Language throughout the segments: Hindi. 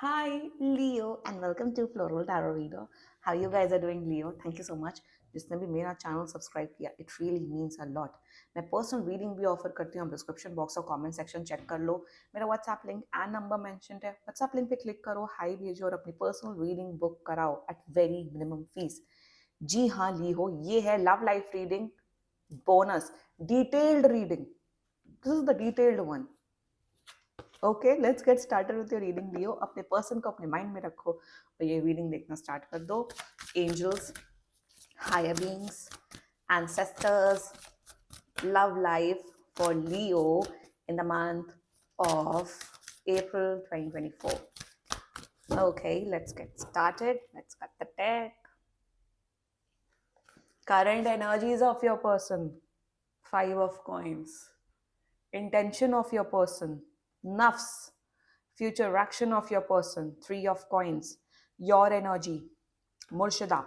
Hi, Leo, and welcome to Floral Tarot Reader. How you guys are doing, Leo? Thank you so much. जिसने भी मेरा चैनल सब्सक्राइब किया, it really means a lot. मैं पर्सनल रीडिंग भी ऑफर करती हूँ. डिस्क्रिप्शन बॉक्स और कमेंट सेक्शन चेक कर लो. मेरा WhatsApp link and number mentioned है. व्हाट्सएप लिंक पे क्लिक करो, हाई भेजो और अपनी पर्सनल रीडिंग बुक कराओ एट वेरी मिनिमम फीस. जी हाँ, ली हो, ये है love life reading bonus, detailed reading. This is the detailed one. Okay, let's get started with your reading. Leo, अपने पर्सन को अपने माइंड में रखो और ये रीडिंग देखना स्टार्ट कर दो. Angels, higher beings, ancestors, love life for Leo in the month of April 2024. Okay, let's get started. Let's cut the deck. Current energies of your person. Five of coins. Intention of your person. Nafs. Future action of your person. Three of coins. Your energy. Murshida.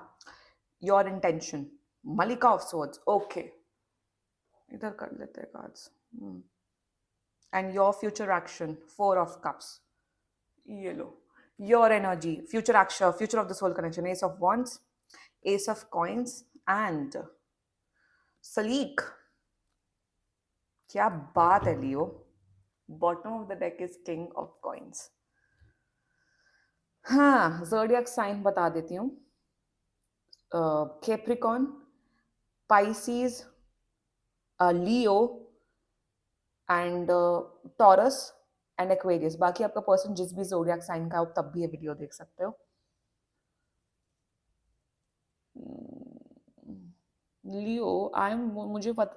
Your intention. Malika of swords. Okay. इधर कर लेते हैं cards. And your future action. Four of cups. Yellow. Your energy. Future action. Future of the soul connection. Ace of wands. Ace of coins. And Salik. क्या बात है लियो. Bottom of the deck is king of coins. हाँ, zodiac sign बता देती हूँ. Capricorn, Pisces, Leo and Taurus and Aquarius. बाकी आपका पर्सन जिस भी zodiac sign का हो तब भी ये वीडियो देख सकते हो. लियो,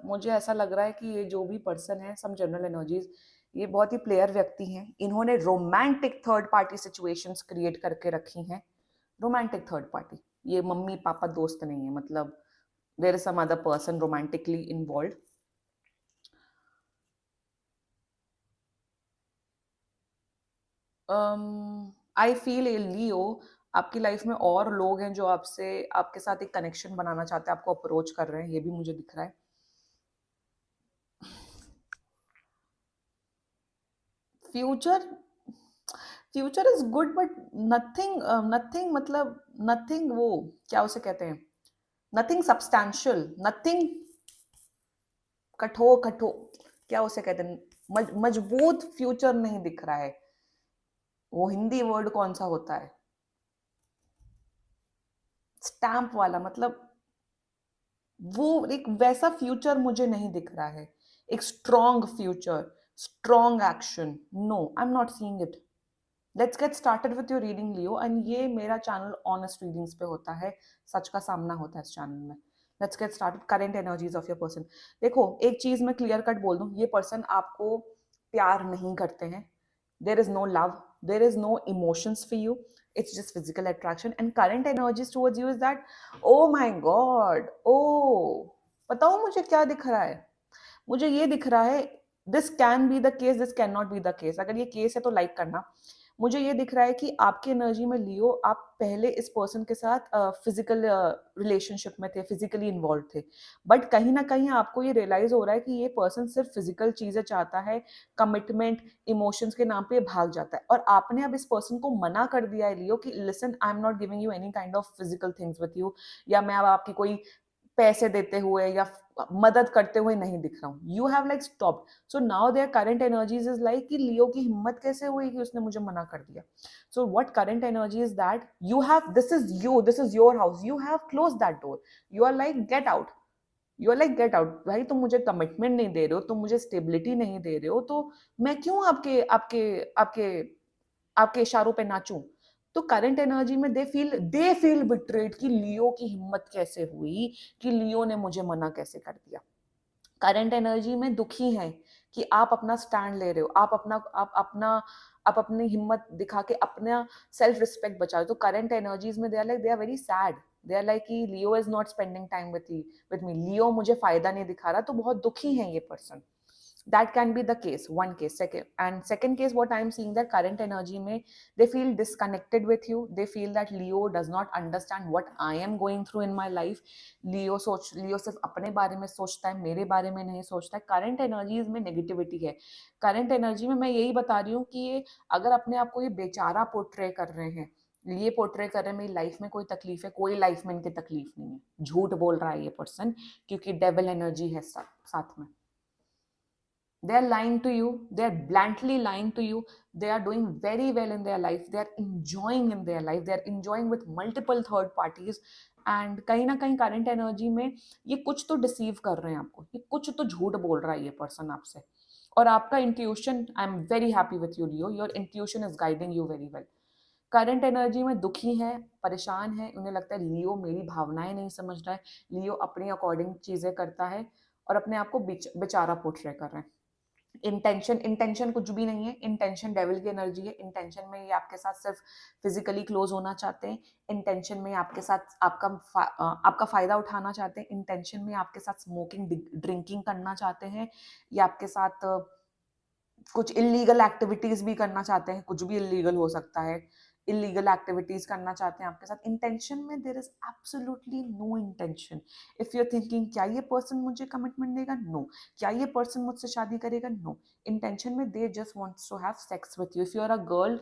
मुझे ऐसा लग रहा है कि ये जो भी पर्सन है, सम जनरल एनर्जीज, ये बहुत ही प्लेयर व्यक्ति हैं. इन्होंने romantic third party situations create करके रखी हैं. रोमांटिक थर्ड पार्टी, ये मम्मी पापा दोस्त नहीं है, मतलब there is some other person romantically involve. I feel a Leo, आपकी लाइफ में और लोग हैं जो आपसे आपके साथ एक कनेक्शन बनाना चाहते हैं, आपको अप्रोच कर रहे हैं, ये भी मुझे दिख रहा है. Future future is good but nothing nothing, मतलब नथिंग, वो क्या उसे कहते हैं, नथिंग सब्सटैंशियल, नथिंग क्या उसे कहते हैं, मजबूत फ्यूचर नहीं दिख रहा है. वो हिंदी वर्ड कौन सा होता है, स्टैंप वाला, मतलब वो एक वैसा फ्यूचर मुझे नहीं दिख रहा है. एक strong future, strong action, no, I am not seeing it. Let's get started with your reading Leo. And ये मेरा चैनल ऑनेस्ट रीडिंग्स पे होता है, सच का सामना होता है इस चैनल में. Let's get started. Current energies of your person. देखो, एक चीज मैं क्लियर कट बोल दूं, ये पर्सन आपको प्यार नहीं करते हैं. There is no love, there is no emotions for you. It's just physical attraction. And current energies towards you is that, oh my god, oh, बताओ मुझे क्या दिख रहा है. मुझे ये दिख रहा है, this can be the case, this can not be the case. अगर ये केस है तो लाइक करना. मुझे ये दिख रहा है कि आपकी एनर्जी में लियो, आप पहले इस पर्सन के साथ फिजिकल रिलेशनशिप में थे, फिजिकली इन्वॉल्व थे, बट कहीं ना कहीं आपको ये रियलाइज हो रहा है कि ये पर्सन सिर्फ फिजिकल चीजें चाहता है, कमिटमेंट इमोशंस के नाम पे भाग जाता है. और आपने अब इस पर्सन को मना कर दिया है लियो कि listen, I am not giving you any kind of physical things with you, या मैं अब आपकी कोई पैसे देते हुए या मदद करते हुए नहीं दिख रहा हूँ. You have like stopped. So now their current energies is like कि लियो की हिम्मत कैसे हुई कि उसने मुझे मना कर दिया. So what current energy is that, you have, this is your house, you have close that door. You are like get out. You are like get out भाई, तुम मुझे कमिटमेंट नहीं दे रहे हो, तुम मुझे स्टेबिलिटी नहीं दे रहे हो, तो मैं क्यों आपके आपके आपके आपके इशारों पे नाचूं. तो करंट एनर्जी में दे फील बिट्रेड कि लियो की हिम्मत कैसे हुई, कि लियो ने मुझे मना कैसे कर दिया. करंट एनर्जी में दुखी हैं कि आप अपना स्टैंड ले रहे हो, आप अपनी हिम्मत दिखा के अपना सेल्फ रिस्पेक्ट बचा रहे हो. तो करंट एनर्जीज में they are very sad. They are like कि Leo is not spending time with me, Leo मुझे फायदा नहीं दिखा रहा. तो बहुत दुखी है ये person. That can be the case, one case. Second case, what I am seeing, that current energy may, they feel disconnected with you. They feel that Leo does not understand what I am going through in my life. Leo सिर्फ अपने बारे में सोचता है, मेरे बारे में नहीं सोचता है. करंट एनर्जीज में नेगेटिविटी है. करंट एनर्जी में मैं यही बता रही हूँ कि ये अगर अपने आप को ये बेचारा पोर्ट्रे कर रहे हैं, ये पोर्ट्रे कर रहे हैं मेरी लाइफ में कोई तकलीफ है, कोई लाइफ में इनकी तकलीफ नहीं है. झूठ बोल रहा है ये पर्सन, क्योंकि डेविल एनर्जी है साथ में. They are lying to you. They are bluntly lying to you. They are doing very well in their life. They are enjoying in their life. They are enjoying with multiple third parties. And कहीं ना कहीं करंट एनर्जी में ये कुछ तो डिसीव कर रहे हैं आपको, ये कुछ तो झूठ बोल रहा है ये पर्सन आपसे. और आपका intuition, I am very happy with you Leo, your intuition is guiding you very well. Current energy में दुखी है, परेशान है, उन्हें लगता है लियो मेरी भावनाएं नहीं समझ रहा है, लियो अपनी अकॉर्डिंग चीजें करता है और अपने आप को बेचारा पोर्ट्रे कर रहे हैं. इंटेंशन कुछ भी नहीं है. इंटेंशन डेविल की एनर्जी है. इंटेंशन में ये आपके साथ सिर्फ फिजिकली क्लोज होना चाहते हैं. इंटेंशन में आपके साथ आपका फायदा उठाना चाहते हैं. इंटेंशन में आपके साथ स्मोकिंग ड्रिंकिंग करना चाहते हैं, या आपके साथ कुछ इलीगल एक्टिविटीज भी करना चाहते हैं. कुछ भी इलीगल हो सकता है. इलीगल एक्टिविटीज करना चाहते हैं आपके साथ. इंटेंशन में there is absolutely no intention. If you are thinking क्या ये पर्सन मुझे कमिटमेंट देगा, नो. क्या ये पर्सन मुझसे शादी करेगा, नो. इंटेंशन में they just wants to have sex with you. If you are a girl,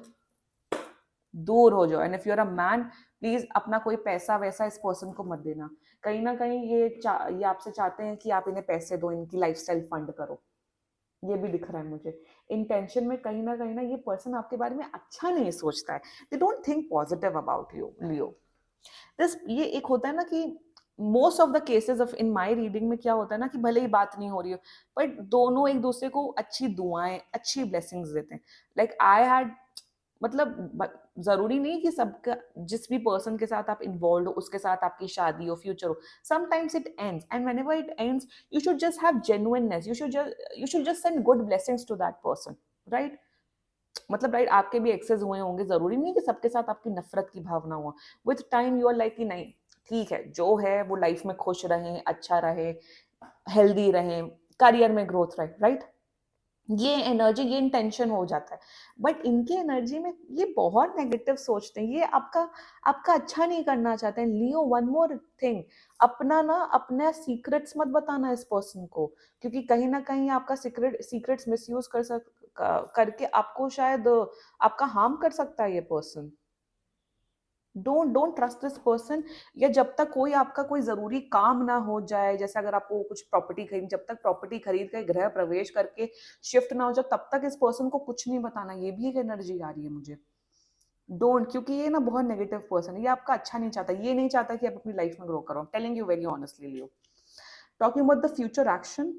दूर हो जाओ. And if you are a man, please अपना कोई पैसा वैसा इस पर्सन को मत देना. कहीं ना कहीं ये आपसे चाहते हैं कि आप इन्हें पैसे दो, इनकी लाइफस्टाइल फंड करो. ये भी दिख रहा है मुझे. इंटेंशन में कहीं ना ये पर्सन आपके बारे में अच्छा नहीं सोचता है. They don't think positive about you Leo. This ये एक होता है ना कि most of the cases of in my reading में क्या होता है ना कि भले ही बात नहीं हो रही हो, बट दोनों एक दूसरे को अच्छी दुआएं, अच्छी ब्लेसिंग्स देते हैं. लाइक आई हैड, मतलब जरूरी नहीं कि सबका, जिस भी पर्सन के साथ आप इन्वॉल्व हो उसके साथ आपकी शादी हो, फ्यूचर हो. Sometimes it ends, and whenever it ends you should just have genuineness. You should just send good blessings to that person, right? मतलब राइट, आपके भी एक्सेस हुए होंगे, जरूरी नहीं कि सबके साथ आपकी नफरत की भावना हो. With time you are like कि नहीं, ठीक है, जो है वो लाइफ में खुश रहे, अच्छा रहे, हेल्दी रहे, करियर में ग्रोथ रहे, राइट? ये एनर्जी, ये इंटेंशन हो जाता है. बट इनकी एनर्जी में ये बहुत नेगेटिव सोचते हैं. ये आपका आपका अच्छा नहीं करना चाहते हैं. लियो, वन मोर थिंग, अपना सीक्रेट्स मत बताना इस पर्सन को, क्योंकि कहीं ना कहीं आपका सीक्रेट्स मिसयूज करके आपको शायद आपका हार्म कर सकता है ये person. Don't trust this person. या जब तक आपका कोई जरूरी काम ना हो जाए, जैसे अगर आपको कुछ प्रॉपर्टी खरीद, जब तक प्रॉपर्टी खरीद कर गृह प्रवेश करके शिफ्ट ना हो जाए, तब तक इस पर्सन को कुछ नहीं बताना. ये भी एक एनर्जी आ रही है मुझे. डोंट, क्योंकि ये ना बहुत नेगेटिव पर्सन है. ये आपका अच्छा नहीं चाहता. ये नहीं चाहता कि आप अपनी लाइफ में ग्रो करो. Telling you very honestly Leo. Talking about the future action,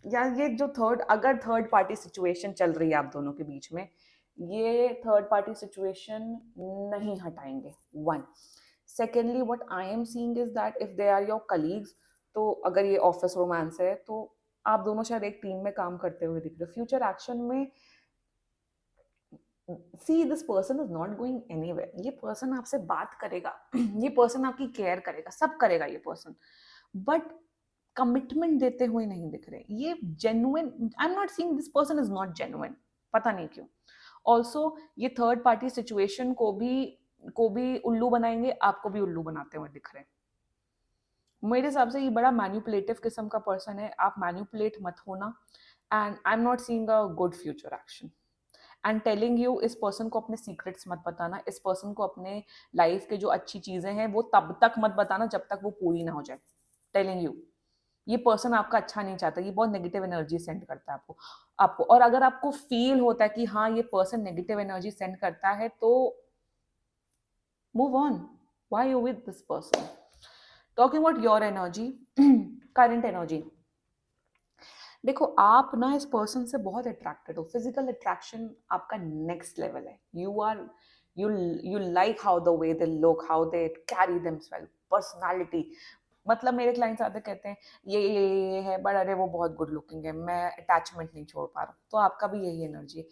या ये जो अगर थर्ड पार्टी सिचुएशन चल रही है आप दोनों के बीच में, ये थर्ड पार्टी सिचुएशन नहीं हटाएंगे. One. Secondly, what I am seeing is that if they are your colleagues, तो अगर ये ऑफिस रोमांस है तो आप दोनों शायद एक टीम में काम करते हुए दिख रहे हो. फ्यूचर एक्शन में see this person is not going anywhere. ये पर्सन आपसे बात करेगा, ये पर्सन आपकी केयर करेगा, सब करेगा ये पर्सन, बट कमिटमेंट देते हुए नहीं दिख रहे. ये genuine, I am not seeing this person is not genuine. पता नहीं क्यों. ऑल्सो ये थर्ड पार्टी सिचुएशन को भी उल्लू बनाएंगे, आपको भी उल्लू बनाते हुए दिख रहे हैं. मेरे हिसाब से ये बड़ा मैन्युपुलेटिव किस्म का पर्सन है. आप मैन्युपुलेट मत होना. And I am not seeing a good future action. And telling you, इस पर्सन को अपने सीक्रेट्स मत बताना. इस पर्सन को अपने लाइफ के जो अच्छी चीजें हैं वो तब तक मत बताना जब तक वो पूरी ना हो जाए. टेलिंग यू, ये पर्सन आपका अच्छा नहीं चाहता. ये बहुत नेगेटिव एनर्जी सेंड करता है आपको. और अगर आपको फील होता है कि हाँ ये पर्सन नेगेटिव एनर्जी सेंड करता है, तो move on. Why you with this person? Talking about your energy, current energy. देखो, आप ना इस पर्सन से बहुत अट्रैक्टेड हो. फिजिकल अट्रैक्शन आपका नेक्स्ट लेवल है. You like how the way they look, how they carry themselves, personality. मतलब मेरे क्लाइंट्स आते कहते हैं ये है, बट अरे वो बहुत गुड लुकिंग है, मैं अटैचमेंट नहीं छोड़ पा रहा. तो आपका भी यही एनर्जी है.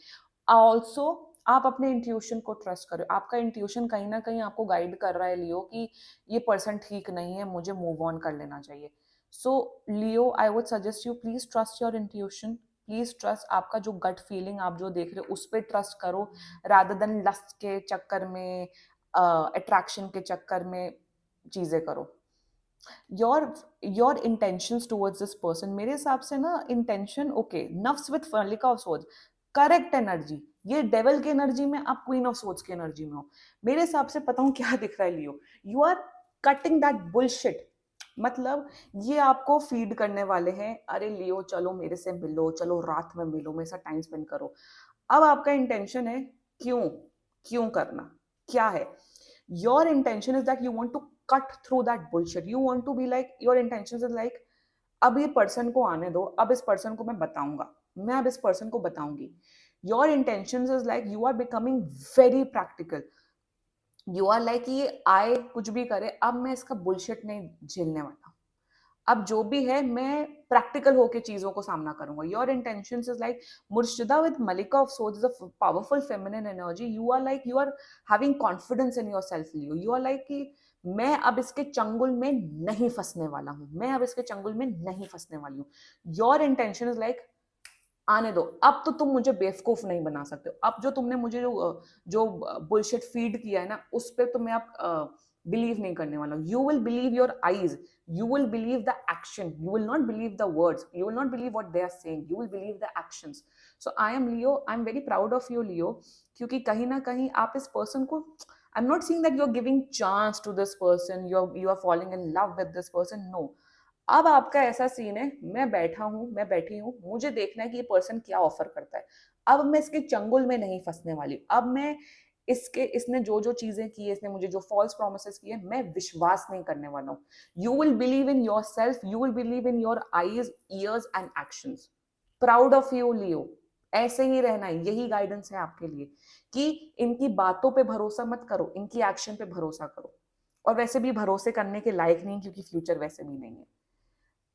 ऑल्सो आप अपने इंट्यूशन को ट्रस्ट करो. आपका इंट्यूशन कहीं ना कहीं आपको गाइड कर रहा है लियो कि ये पर्सन ठीक नहीं है, मुझे मूव ऑन कर लेना चाहिए. So Leo, I would suggest you, please trust your intuition. Please trust, आपका जो गट फीलिंग आप जो देख रहे हो उस पर ट्रस्ट करो, रादर देन लस्ट के चक्कर में, अट्रैक्शन के चक्कर में चीजें करो। Your intentions towards this person, मेरे हिसाब से ना इंटेंशन, ओके, नफ्स विद फलिका ऑफ सोर्स, करेक्ट एनर्जी, ये डेवल की एनर्जी में, आप क्वीन ऑफ सोर्स की एनर्जी में हो। मेरे हिसाब से पता हूँ क्या दिख रहा है Leo, you are cutting that bullshit. मतलब ये आपको फीड करने वाले हैं, अरे लियो चलो मेरे से मिलो, चलो रात में मिलो, मेरे साथ टाइम स्पेंड करो। अब आपका इंटेंशन है, क्यों क्यों करना, क्या है? Your intention is that you want to cut through that bullshit, you want to be like, your intention is like, अब ये पर्सन को आने दो, अब इस पर्सन को मैं बताऊंगा, मैं अब इस पर्सन को बताऊंगी। Your intention is like you are becoming very practical, you are like ये आए कुछ भी करे, अब मैं इसका बुलशिट नहीं झेलने वाला, अब जो भी है मैं प्रैक्टिकल होके चीजों को सामना करूंगा। योर इंटेंशन इज लाइक मुर्शिदा विद मलिका of swords, is a powerful feminine energy, you are like you are having confidence in yourself Leo, you are like कि मैं अब इसके चंगुल में नहीं फंसने वाला हूं, मैं अब इसके चंगुल में नहीं फंसने वाली हूँ। योर इंटेंशन इज लाइक आने दो, अब तो तुम मुझे बेवकूफ नहीं बना सकते हो, अब जो तुमने मुझे जो बुलशिट फीड किया है ना उस पर तो मैं अब बिलीव नहीं करने वाला हूँ। You will believe your eyes, you will believe the action, you will not believe the words, you will not believe what they are saying, you will believe the actions. So I am Leo, I'm very proud of you Leo, क्योंकि कहीं ना कहीं आप इस पर्सन को, I'm not saying that you're giving chance to this person, you are falling in love with this person, no. अब आपका ऐसा सीन है, मैं बैठा हूँ, मैं बैठी हूँ, मुझे देखना है कि ये पर्सन क्या ऑफर करता है, अब मैं इसके चंगुल में नहीं फंसने वाली, अब मैं इसने जो जो चीजें की है, इसने मुझे जो फॉल्स प्रोमिसेस किए, मैं विश्वास नहीं करने वाला हूँ। You will believe in yourself, you will believe in your eyes, ears and actions. Proud of you Leo, ऐसे ही रहना है, यही गाइडेंस है आपके लिए कि इनकी बातों पे भरोसा मत करो, इनकी एक्शन पे भरोसा करो। और वैसे भी भरोसे करने के लायक नहीं, क्योंकि फ्यूचर वैसे भी नहीं है।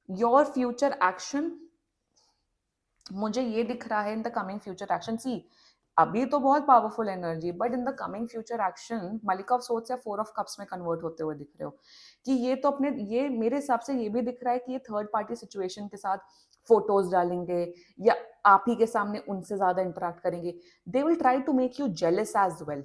योर फ्यूचर एक्शन, मुझे ये दिख रहा है in the coming future action, see अभी तो बहुत powerful energy, but in the coming future action मलिका ऑफ सोर्स या 4 ऑफ कप्स में कन्वर्ट होते हुए दिख रहे हो, कि ये तो अपने, ये मेरे हिसाब से ये भी दिख रहा है कि ये थर्ड पार्टी सिचुएशन के साथ फोटोज डालेंगे या आप ही के सामने उनसे ज्यादा इंटरेक्ट करेंगे। They will try to make you jealous as well,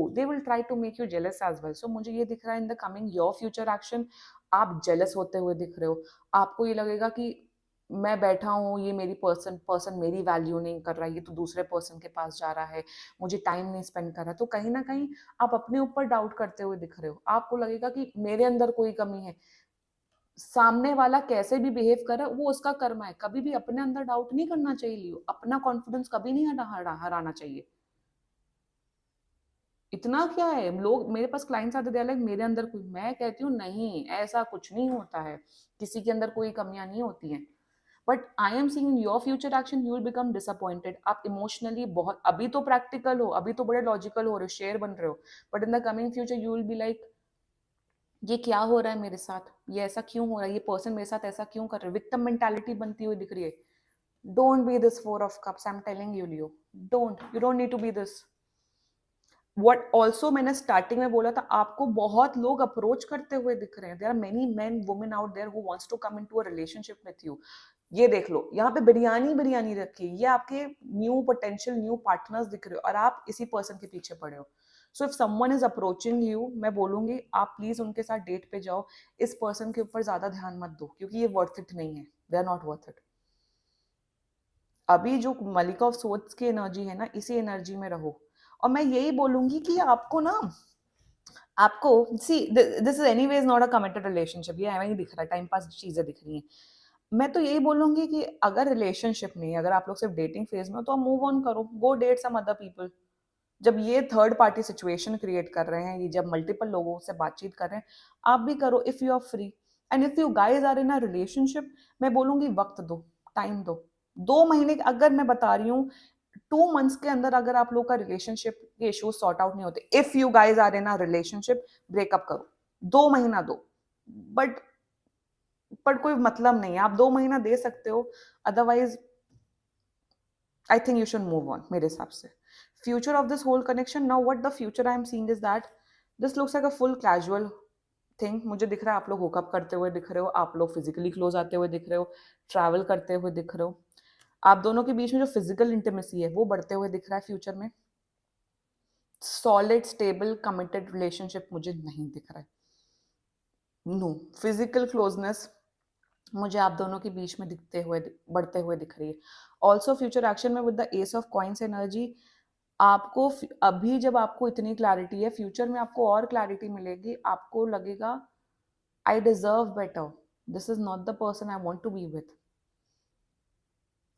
they will try to make you jealous as well. So मुझे ये दिख रहा है in the coming your future action, आप जेलस होते हुए दिख रहे हो, आपको ये लगेगा कि मैं बैठा हूँ, ये मेरी पर्सन मेरी वैल्यू नहीं कर रहा है, ये तो दूसरे पर्सन के पास जा रहा है, मुझे टाइम नहीं स्पेंड कर रहा। तो कहीं ना कहीं आप अपने ऊपर डाउट करते हुए दिख रहे हो, आपको लगेगा कि मेरे अंदर कोई कमी है, सामने वाला कैसे भी बिहेव कर रहा है वो उसका कर्म है। कभी भी अपने अंदर डाउट नहीं करना चाहिए लियो, अपना कॉन्फिडेंस कभी नहीं हराना चाहिए। इतना क्या है, लोग मेरे पास क्लाइंट्स आते थे लाइक मेरे अंदर कोई, मैं कहती हूँ नहीं, ऐसा कुछ नहीं होता है, किसी के अंदर कोई कमियां नहीं होती हैं। But I am seeing in your future action you will become disappointed. आप इमोशनली बहुत, अभी तो प्रैक्टिकल हो, अभी तो बड़े लॉजिकल हो रहे हो, शेयर बन रहे हो, but in the coming future you will be like ये क्या हो रहा है मेरे साथ, ये ऐसा क्यों हो रहा है, ये पर्सन मेरे साथ ऐसा क्यों कर रहा है, विक्टिम मेंटालिटी बनती हुई दिख रही है। Don't be this 4 of cups, I am telling you Leo, don't, you don't need to be this. What also मैंने स्टार्टिंग में बोला था, आपको बहुत लोग अप्रोच करते हुए दिख रहे हैं, there are many men women out there who wants to come into a relationship with you. ये देख लो, यहाँ पे बिरयानी बिरयानी रखी है, ये आपके न्यू पोटेंशियल न्यू पार्टनर्स दिख रहे हो और आप इसी पर्सन के पीछे पड़े हो। So if someone is approaching you, मैं बोलूंगी आप प्लीज उनके साथ डेट पे जाओ, इस पर्सन के ऊपर ज्यादा ध्यान मत दो, क्योंकि ये वर्थ इट नहीं है, they are not worth it. अभी जो मलिका ऑफ सोर्ड्स की एनर्जी है ना, इसी एनर्जी में रहो। और मैं यही बोलूंगी कि आपको ना, आपको see this is anyways not a committed relationship, ये ऐਵੇਂ ही दिख रहा है, टाइम पास चीजें दिख रही हैं। मैं तो यही बोलूंगी कि अगर रिलेशनशिप नहीं, अगर आप लोग सिर्फ डेटिंग फेज में हो, तो आप मूव ऑन करो, गो डेट सम अदर पीपल। जब ये थर्ड पार्टी सिचुएशन क्रिएट कर रहे हैं, ये जब मल्टीपल लोगों से बातचीत कर रहे हैं, आप भी करो if you are free. And if you guys are in a relationship, मैं बोलूंगी वक्त दो, टाइम दो। 2 महीने, अगर मैं बता रही हूँ 2 मंथ्स के अंदर अगर आप लोग का रिलेशनशिप के इश्यूज सॉर्ट आउट नहीं होते, if you guys are in a relationship, breakup करो, 2 महीना दो। बट कोई मतलब नहीं है, आप 2 महीना दे सकते हो, otherwise I think you should move on मेरे हिसाब से। Future of this whole connection, now what the future I am seeing is that this looks like a full casual thing. मुझे दिख रहा है आप लोग हुकअप करते हुए दिख रहे हो, आप लोग फिजिकली क्लोज आते हुए दिख रहे हो, ट्रैवल करते हुए दिख रहे हो। आप दोनों के बीच में जो फिजिकल इंटीमेसी है वो बढ़ते हुए दिख रहा है फ्यूचर में। सॉलिड स्टेबल कमिटेड रिलेशनशिप मुझे नहीं दिख रहा है। नो, फिजिकल क्लोजनेस मुझे आप दोनों के बीच में दिखते हुए बढ़ते हुए दिख रही है। ऑल्सो फ्यूचर एक्शन में with the S of coins energy, आपको अभी जब आपको इतनी क्लैरिटी है, फ्यूचर में आपको और क्लैरिटी मिलेगी, आपको लगेगा I deserve better, this is not the person I want to be with.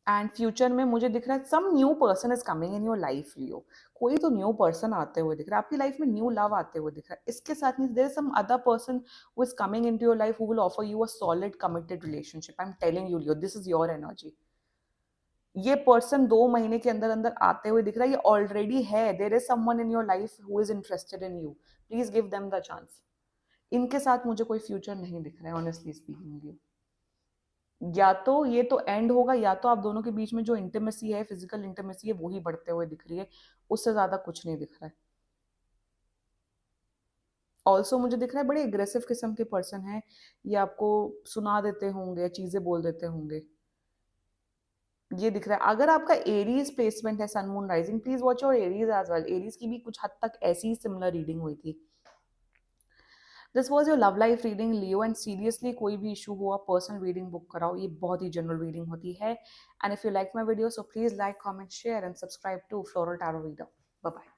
And future में मुझे दिख रहा है some new person is coming in your life. Leo, कोई तो न्यू पर्सन आते हुए दिख रहा है आपकी लाइफ में, न्यू लव आते हुए दिख रहा है। इसके साथ में there is some other person who is coming into your life who will offer you a solid committed relationship. I am telling you Leo, this is your energy. ये पर्सन 2 महीने के अंदर अंदर आते हुए दिख रहा है, ये ऑलरेडी है। There is someone in your life who is interested in you, please give them the chance. इनके साथ मुझे कोई फ्यूचर नहीं दिख रहा है ऑनेस्टली स्पीकिंग। यू, या तो ये तो एंड होगा, या तो आप दोनों के बीच में जो इंटीमेसी है, फिजिकल इंटीमेसी है, वो ही बढ़ते हुए दिख रही है, उससे ज्यादा कुछ नहीं दिख रहा है। ऑल्सो मुझे दिख रहा है बड़े एग्रेसिव किस्म के पर्सन है, ये आपको सुना देते होंगे, चीजें बोल देते होंगे, ये दिख रहा है। अगर आपका एरीज प्लेसमेंट है sun moon rising, please watch your Aries as well. Aries की भी कुछ हद तक ऐसी ही सिमिलर रीडिंग हुई थी। This was your love life reading Leo, and seriously कोई भी इशू हुआ पर्सनल रीडिंग बुक कराओ, ये बहुत ही जनरल रीडिंग होती है। And if you like my video so please like, comment, share and subscribe to Floral Tarot Reader. Bye bye.